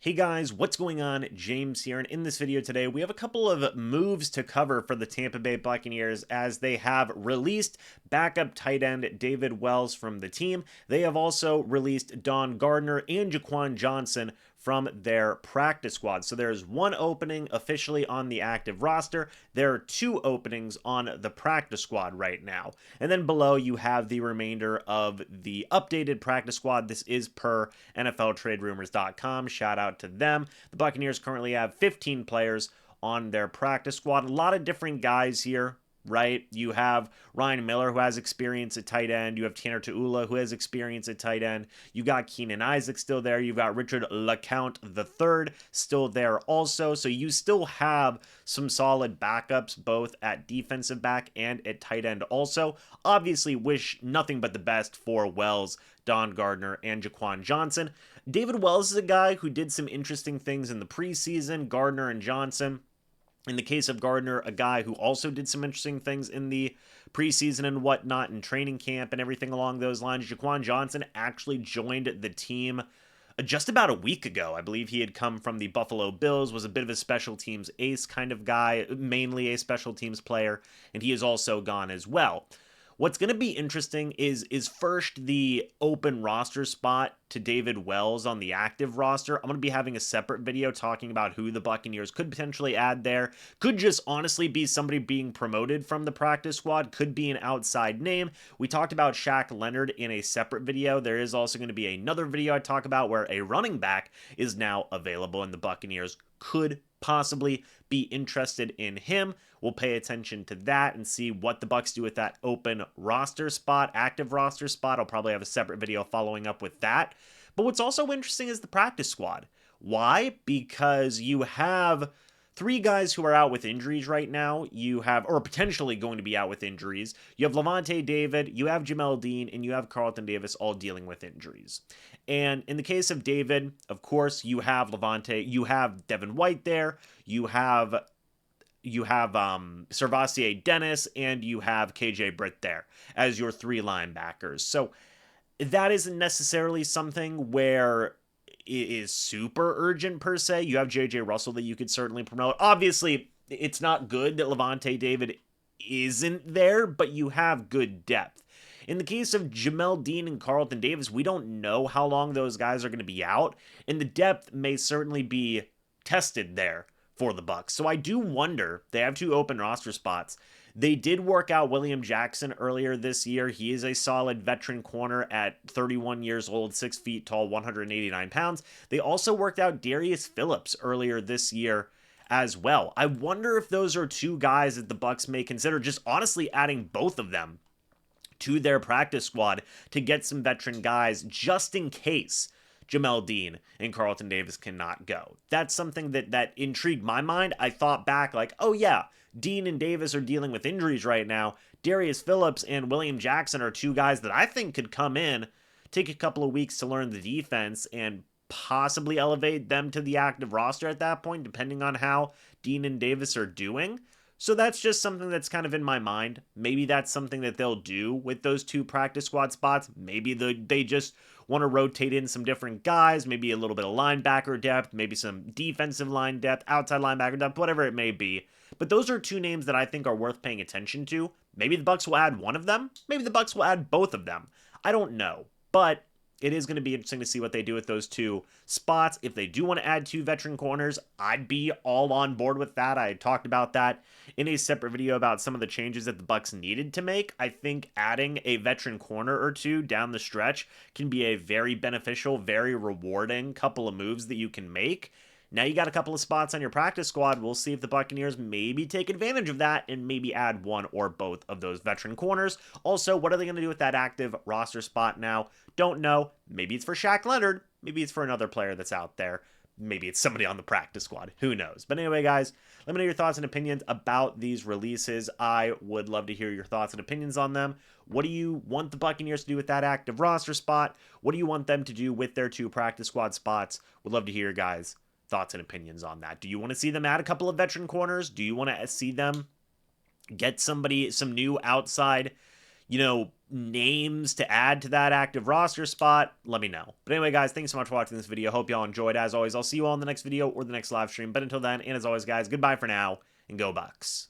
Hey guys, what's going on? James here, and in this video today, we have a couple of moves to cover for the Tampa Bay Buccaneers as they have released backup tight end David Wells from the team. They have also released Don Gardner and Jaquan Johnson from their practice squad. So there's one opening officially on the active roster. There are two openings on the practice squad right now. And then below you have the remainder of the updated practice squad. This is per NFLTradeRumors.com. Shout out to them. The Buccaneers currently have 15 players on their practice squad. A lot of different guys here, right? You have Ryan Miller, who has experience at tight end. You have Tanner Tuula, who has experience at tight end. You got Keenan Isaac still there. You've got Richard LeCount III still there also. So you still have some solid backups, both at defensive back and at tight end also. Obviously, wish nothing but the best for Wells, Don Gardner, and Jaquan Johnson. David Wells is a guy who did some interesting things in the preseason. Gardner and Johnson, in the case of Gardner, a guy who also did some interesting things in the preseason and whatnot, in training camp and everything along those lines. Jaquan Johnson actually joined the team just about a week ago. I believe he had come from the Buffalo Bills, was a bit of a special teams ace kind of guy, mainly a special teams player, and he is also gone as well. What's going to be interesting is first the open roster spot to David Wells on the active roster. I'm going to be having a separate video talking about who the Buccaneers could potentially add there. Could just honestly be somebody being promoted from the practice squad. Could be an outside name. We talked about Shaq Leonard in a separate video. There is also going to be another video I talk about where a running back is now available and the Buccaneers could possibly be interested in him. We'll pay attention to that and see what the Bucs do with that open roster spot, active roster spot. I'll probably have a separate video following up with that. But what's also interesting is the practice squad. Why? Because you have three guys who are out with injuries right now. You have, or potentially going to be out with injuries. You have Lavonte David, you have Jamel Dean, and you have Carlton Davis all dealing with injuries. And in the case of David, of course, you have Lavonte, you have Devin White there, you have Servassier Dennis, and you have KJ Britt there as your three linebackers. So that isn't necessarily something where it is super urgent per se. You have JJ Russell that you could certainly promote. Obviously, it's not good that Lavonte David isn't there, but you have good depth. In the case of Jamel Dean and Carlton Davis, we don't know how long those guys are going to be out, and the depth may certainly be tested there for the Bucs. So I do wonder, they have two open roster spots. They did work out William Jackson earlier this year. He is a solid veteran corner at 31 years old, 6 feet tall, 189 pounds. They also worked out Darius Phillips earlier this year as well. I wonder if those are two guys that the Bucs may consider just honestly adding both of them to their practice squad to get some veteran guys just in case Jamel Dean and Carlton Davis cannot go. That's something that intrigued my mind. I thought back like, oh yeah, Dean and Davis are dealing with injuries right now. Darius Phillips and William Jackson are two guys that I think could come in, take a couple of weeks to learn the defense, and possibly elevate them to the active roster at that point, depending on how Dean and Davis are doing. So that's just something that's kind of in my mind. Maybe that's something that they'll do with those two practice squad spots. Maybe they just want to rotate in some different guys, maybe a little bit of linebacker depth, maybe some defensive line depth, outside linebacker depth, whatever it may be. But those are two names that I think are worth paying attention to. Maybe the Bucs will add one of them. Maybe the Bucs will add both of them. I don't know. But it is going to be interesting to see what they do with those two spots. If they do want to add two veteran corners, I'd be all on board with that. I talked about that in a separate video about some of the changes that the Bucs needed to make. I think adding a veteran corner or two down the stretch can be a very beneficial, very rewarding couple of moves that you can make. Now you got a couple of spots on your practice squad. We'll see if the Buccaneers maybe take advantage of that and maybe add one or both of those veteran corners. Also, what are they going to do with that active roster spot now? Don't know. Maybe it's for Shaq Leonard. Maybe it's for another player that's out there. Maybe it's somebody on the practice squad. Who knows? But anyway, guys, let me know your thoughts and opinions about these releases. I would love to hear your thoughts and opinions on them. What do you want the Buccaneers to do with that active roster spot? What do you want them to do with their two practice squad spots? Would love to hear your guys' thoughts and opinions on that. Do you want to see them add a couple of veteran corners? Do you want to see them get somebody, some new outside, names to add to that active roster spot, let me know. But anyway, guys, thanks so much for watching this video. Hope y'all enjoyed. As always, I'll see you all in the next video or the next live stream. But until then, and as always, guys, goodbye for now, and go Bucs.